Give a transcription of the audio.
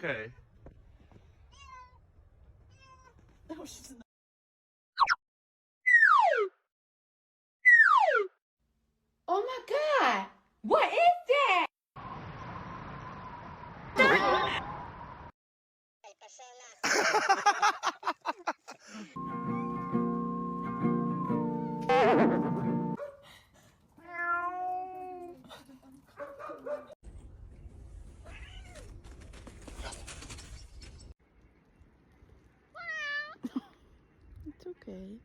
okay. No, she's not. Oh my God! What is that? It's okay.